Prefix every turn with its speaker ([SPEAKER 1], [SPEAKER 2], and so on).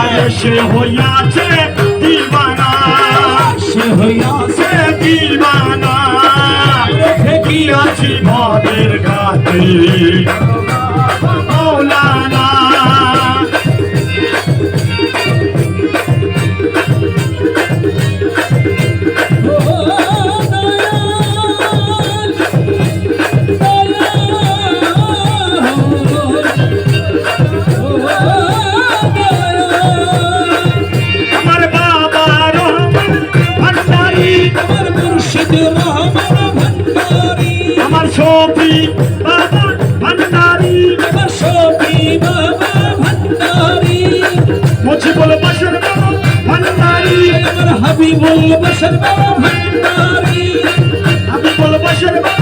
[SPEAKER 1] আরে সে হইয়াছে দিবানা,
[SPEAKER 2] সে হইয়াছে
[SPEAKER 1] দিবানা দেখিয়াছি মদের ঘাটে মৌলানা। আমার বাবা রহমান ভান্ডারী,
[SPEAKER 2] আমার মুর্শিদ রহমান ভান্ডারী,
[SPEAKER 1] আমার শফি বাবা ভান্ডারী,
[SPEAKER 2] আমার শফি বাবা ভান্ডারী,
[SPEAKER 1] মুজিবুল বাশর বাবা ভান্ডারী,
[SPEAKER 2] আমার হাবিবুল বাশর বাবা ভান্ডারী,
[SPEAKER 1] হাবিবুল বাশর বাবা